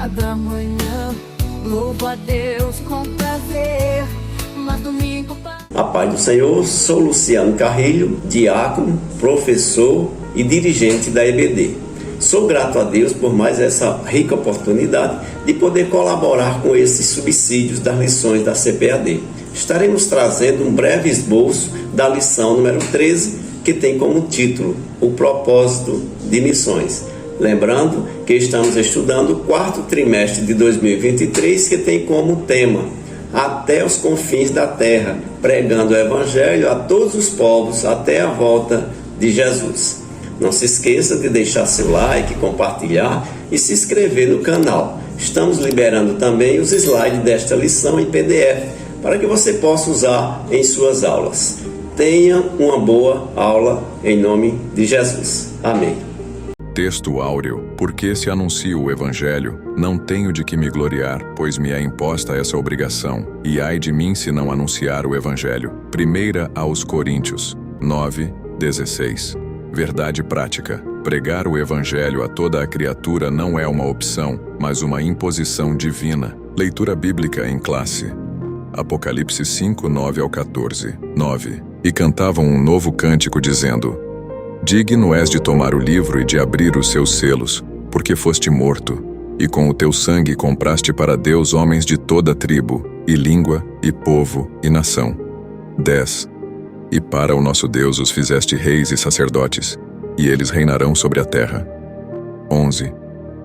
cada manhã. Louvo a Deus com prazer, mas domingo A paz do Senhor, sou Luciano Carrilho, diácono, professor e dirigente da EBD. Sou grato a Deus por mais essa rica oportunidade de poder colaborar com esses subsídios das lições da CPAD. Estaremos trazendo um breve esboço da lição número 13, que tem como título O Propósito de Missões. Lembrando que estamos estudando o quarto trimestre de 2023, que tem como tema Até os confins da terra, pregando o Evangelho a todos os povos até a volta de Jesus. Não se esqueça de deixar seu like, compartilhar e se inscrever no canal. Estamos liberando também os slides desta lição em PDF, para que você possa usar em suas aulas. Tenha uma boa aula em nome de Jesus. Amém. Texto áureo: porque se anuncio o Evangelho, não tenho de que me gloriar, pois me é imposta essa obrigação, e ai de mim se não anunciar o Evangelho. 1 aos Coríntios 9:16. Verdade prática: pregar o Evangelho a toda a criatura não é uma opção, mas uma imposição divina. Leitura bíblica em classe. Apocalipse 5:9 ao 14. 9. E cantavam um novo cântico dizendo: digno és de tomar o livro e de abrir os seus selos, porque foste morto, e com o teu sangue compraste para Deus homens de toda tribo, e língua, e povo, e nação. 10. E para o nosso Deus os fizeste reis e sacerdotes, e eles reinarão sobre a terra. 11.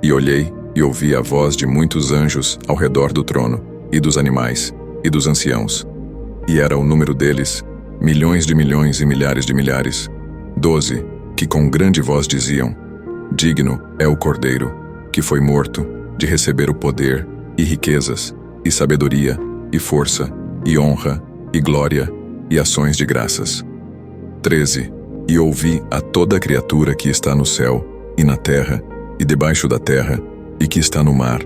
E olhei, e ouvi a voz de muitos anjos ao redor do trono, e dos animais, e dos anciãos. E era o número deles, milhões de milhões e milhares de milhares. 12. Que com grande voz diziam: digno é o Cordeiro, que foi morto, de receber o poder, e riquezas, e sabedoria, e força, e honra, e glória, e ações de graças. 13. E ouvi a toda criatura que está no céu, e na terra, e debaixo da terra, e que está no mar,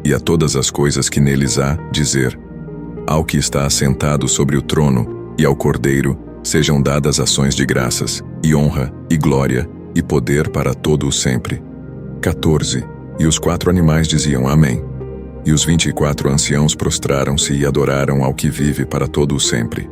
e a todas as coisas que neles há, dizer: ao que está assentado sobre o trono, e ao Cordeiro, sejam dadas ações de graças, e honra, e glória, e poder para todo o sempre. 14. E os 4 animais diziam Amém. E os 24 anciãos prostraram-se e adoraram ao que vive para todo o sempre.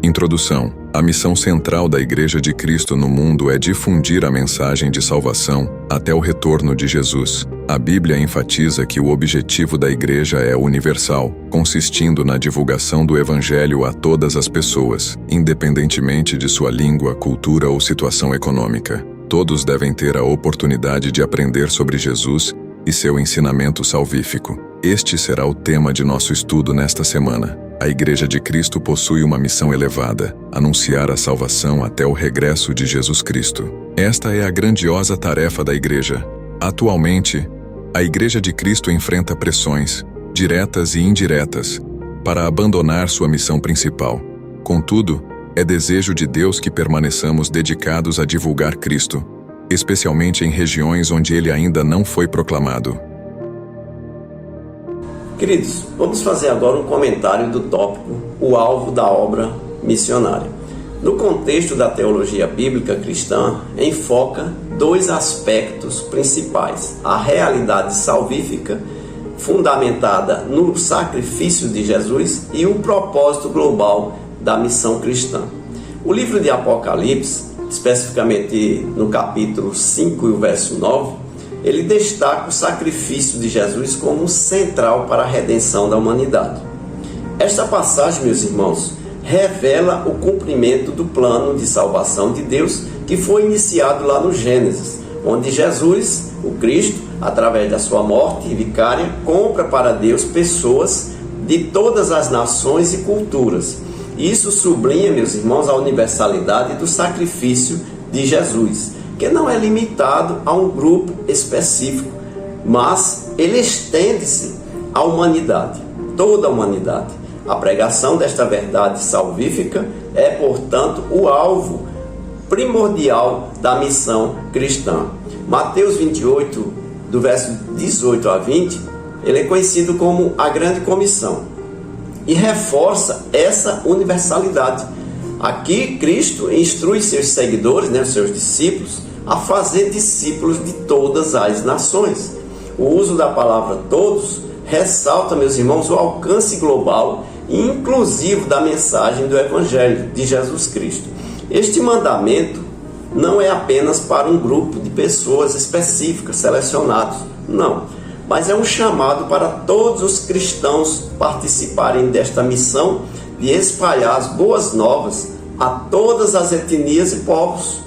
Introdução. A missão central da Igreja de Cristo no mundo é difundir a mensagem de salvação até o retorno de Jesus. A Bíblia enfatiza que o objetivo da Igreja é universal, consistindo na divulgação do Evangelho a todas as pessoas, independentemente de sua língua, cultura ou situação econômica. Todos devem ter a oportunidade de aprender sobre Jesus e seu ensinamento salvífico. Este será o tema de nosso estudo nesta semana. A Igreja de Cristo possui uma missão elevada: anunciar a salvação até o regresso de Jesus Cristo. Esta é a grandiosa tarefa da Igreja. Atualmente, a Igreja de Cristo enfrenta pressões, diretas e indiretas, para abandonar sua missão principal. Contudo, é desejo de Deus que permaneçamos dedicados a divulgar Cristo, especialmente em regiões onde ele ainda não foi proclamado. Queridos, vamos fazer agora um comentário do tópico O alvo da obra missionária. No contexto da teologia bíblica cristã, enfoca 2 aspectos principais: a realidade salvífica, fundamentada no sacrifício de Jesus, e o propósito global da missão cristã. O livro de Apocalipse, especificamente no capítulo 5 e o verso 9, ele destaca o sacrifício de Jesus como central para a redenção da humanidade. Esta passagem, meus irmãos, revela o cumprimento do plano de salvação de Deus que foi iniciado lá no Gênesis, onde Jesus, o Cristo, através da sua morte vicária, compra para Deus pessoas de todas as nações e culturas. Isso sublinha, meus irmãos, a universalidade do sacrifício de Jesus, que não é limitado a um grupo específico, mas ele estende-se à humanidade, toda a humanidade. A pregação desta verdade salvífica é, portanto, o alvo primordial da missão cristã. Mateus 28, do verso 18 a 20, ele é conhecido como a Grande Comissão e reforça essa universalidade. Aqui Cristo instrui seus seguidores, seus discípulos, a fazer discípulos de todas as nações. O uso da palavra todos ressalta, meus irmãos, o alcance global e inclusivo da mensagem do Evangelho de Jesus Cristo. Este mandamento não é apenas para um grupo de pessoas específicas, selecionados, não, mas é um chamado para todos os cristãos participarem desta missão de espalhar as boas novas a todas as etnias e povos.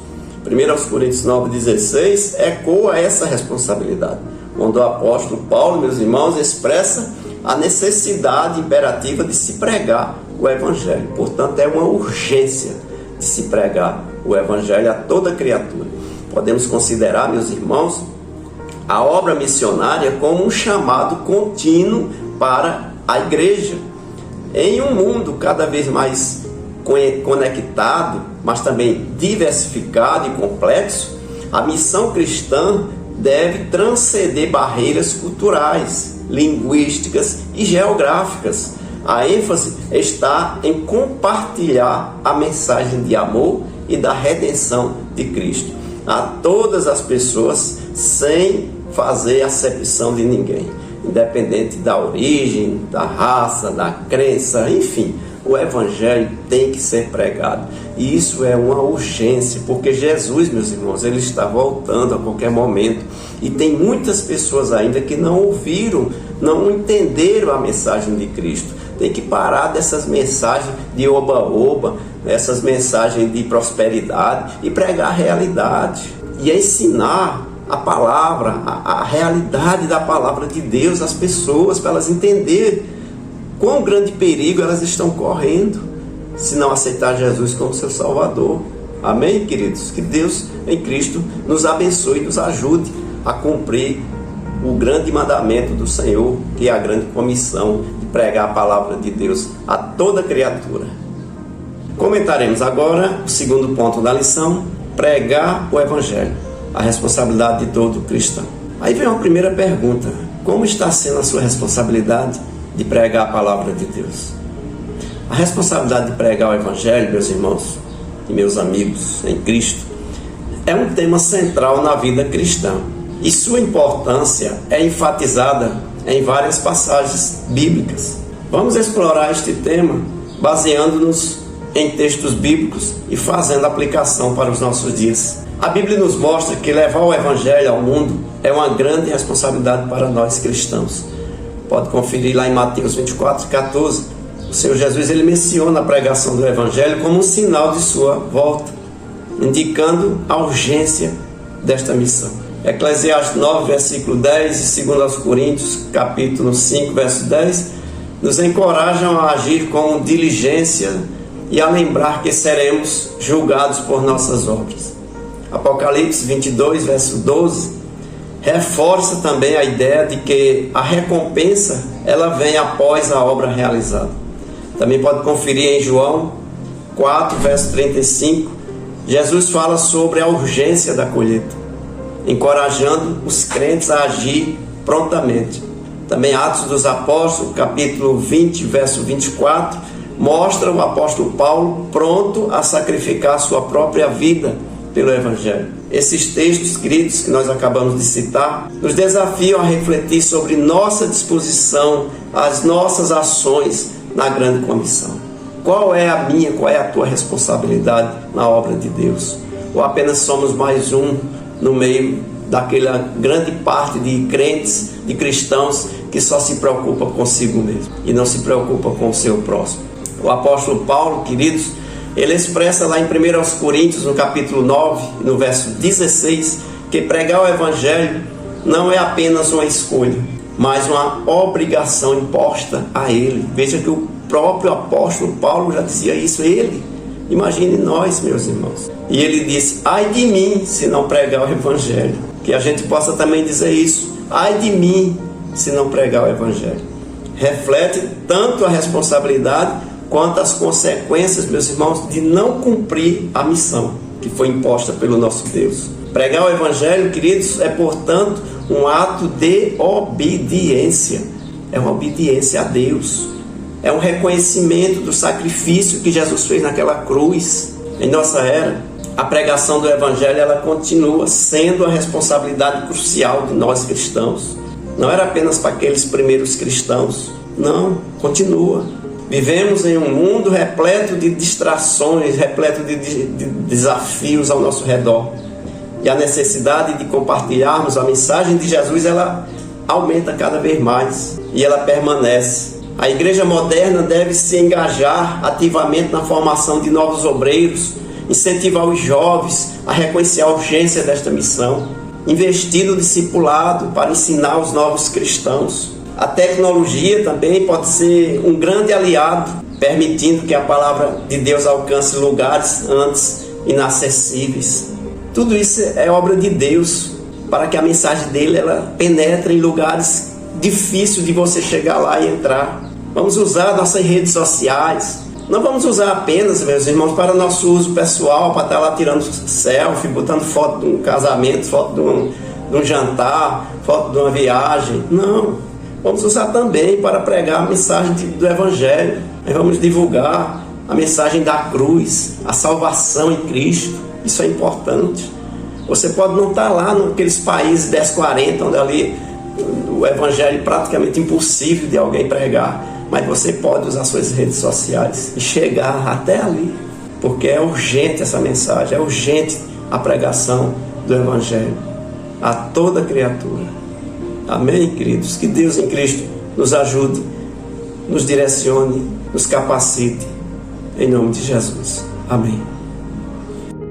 1 Coríntios 9,16 ecoa essa responsabilidade, onde o apóstolo Paulo, meus irmãos, expressa a necessidade imperativa de se pregar o Evangelho. Portanto, é uma urgência de se pregar o Evangelho a toda criatura. Podemos considerar, meus irmãos, a obra missionária como um chamado contínuo para a igreja. Em um mundo cada vez mais conectado, mas também diversificado e complexo, a missão cristã deve transcender barreiras culturais, linguísticas e geográficas. A ênfase está em compartilhar a mensagem de amor e da redenção de Cristo a todas as pessoas, sem fazer acepção de ninguém, independente da origem, da raça, da crença, enfim. O Evangelho tem que ser pregado. E isso é uma urgência, porque Jesus, meus irmãos, ele está voltando a qualquer momento. E tem muitas pessoas ainda que não ouviram, não entenderam a mensagem de Cristo. Tem que parar dessas mensagens de oba-oba, essas mensagens de prosperidade, e pregar a realidade. E ensinar a palavra, a realidade da palavra de Deus às pessoas, para elas entenderem quão grande perigo elas estão correndo se não aceitar Jesus como seu Salvador. Amém, queridos? Que Deus em Cristo nos abençoe e nos ajude a cumprir o grande mandamento do Senhor, que é a grande comissão de pregar a palavra de Deus a toda criatura. Comentaremos agora o segundo ponto da lição: pregar o Evangelho, a responsabilidade de todo cristão. Aí vem uma primeira pergunta: como está sendo a sua responsabilidade de pregar a palavra de Deus? A responsabilidade de pregar o Evangelho, meus irmãos e meus amigos em Cristo, é um tema central na vida cristã, e sua importância é enfatizada em várias passagens bíblicas. Vamos explorar este tema baseando-nos em textos bíblicos e fazendo aplicação para os nossos dias. A Bíblia nos mostra que levar o Evangelho ao mundo é uma grande responsabilidade para nós cristãos. Pode conferir lá em Mateus 24:14. O Senhor Jesus ele menciona a pregação do Evangelho como um sinal de sua volta, indicando a urgência desta missão. Eclesiastes 9, versículo 10 e 2 Coríntios, capítulo 5, verso 10, nos encorajam a agir com diligência e a lembrar que seremos julgados por nossas obras. Apocalipse 22, verso 12, reforça também a ideia de que a recompensa ela vem após a obra realizada. Também pode conferir em João 4, verso 35, Jesus fala sobre a urgência da colheita, encorajando os crentes a agir prontamente. Também Atos dos Apóstolos, capítulo 20, verso 24, mostra o apóstolo Paulo pronto a sacrificar sua própria vida pelo Evangelho. Esses textos queridos que nós acabamos de citar nos desafiam a refletir sobre nossa disposição, as nossas ações na grande comissão. Qual é a minha, qual é a tua responsabilidade na obra de Deus? Ou apenas somos mais um no meio daquela grande parte de crentes, de cristãos que só se preocupa consigo mesmo e não se preocupa com o seu próximo? O apóstolo Paulo, queridos, ele expressa lá em 1 Coríntios, no capítulo 9, no verso 16, que pregar o Evangelho não é apenas uma escolha, mas uma obrigação imposta a ele. Veja que o próprio apóstolo Paulo já dizia isso, ele. Imagine nós, meus irmãos. E ele disse: ai de mim se não pregar o Evangelho. Que a gente possa também dizer isso: ai de mim se não pregar o Evangelho. Reflete tanto a responsabilidade quanto as consequências, meus irmãos, de não cumprir a missão que foi imposta pelo nosso Deus. Pregar o Evangelho, queridos, é, portanto, um ato de obediência. É uma obediência a Deus. É um reconhecimento do sacrifício que Jesus fez naquela cruz. Em nossa era, a pregação do Evangelho ela continua sendo a responsabilidade crucial de nós cristãos. Não era apenas para aqueles primeiros cristãos. Não, continua. Vivemos em um mundo repleto de distrações, repleto de desafios ao nosso redor. E a necessidade de compartilharmos a mensagem de Jesus, ela aumenta cada vez mais e ela permanece. A igreja moderna deve se engajar ativamente na formação de novos obreiros, incentivar os jovens a reconhecer a urgência desta missão, investir no discipulado para ensinar os novos cristãos. A tecnologia também pode ser um grande aliado, permitindo que a palavra de Deus alcance lugares antes inacessíveis. Tudo isso é obra de Deus, para que a mensagem dele ela penetre em lugares difíceis de você chegar lá e entrar. Vamos usar nossas redes sociais. Não vamos usar apenas, meus irmãos, para nosso uso pessoal, para estar lá tirando selfie, botando foto de um casamento, foto de um jantar, foto de uma viagem. Não. Vamos usar também para pregar a mensagem do Evangelho. Nós vamos divulgar a mensagem da cruz, a salvação em Cristo. Isso é importante. Você pode não estar lá naqueles países 1040, onde ali o Evangelho é praticamente impossível de alguém pregar, mas você pode usar suas redes sociais e chegar até ali, porque é urgente essa mensagem, é urgente a pregação do Evangelho a toda criatura. Amém, queridos? Que Deus em Cristo nos ajude, nos direcione, nos capacite, em nome de Jesus. Amém.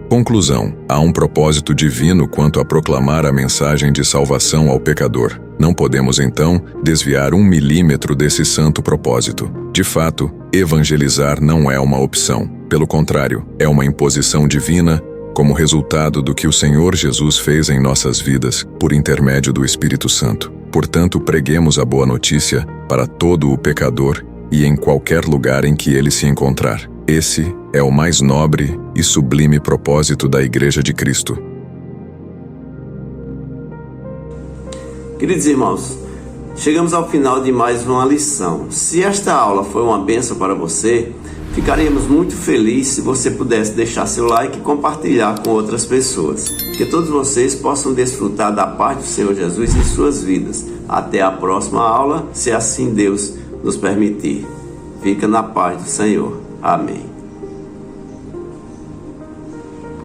Conclusão. Há um propósito divino quanto a proclamar a mensagem de salvação ao pecador. Não podemos, então, desviar 1 milímetro desse santo propósito. De fato, evangelizar não é uma opção. Pelo contrário, é uma imposição divina, como resultado do que o Senhor Jesus fez em nossas vidas, por intermédio do Espírito Santo. Portanto, preguemos a boa notícia para todo o pecador e em qualquer lugar em que ele se encontrar. Esse é o mais nobre e sublime propósito da Igreja de Cristo. Queridos irmãos, chegamos ao final de mais uma lição. Se esta aula foi uma bênção para você, ficaríamos muito felizes se você pudesse deixar seu like e compartilhar com outras pessoas. Que todos vocês possam desfrutar da paz do Senhor Jesus em suas vidas. Até a próxima aula, se assim Deus nos permitir. Fica na paz do Senhor. Amém.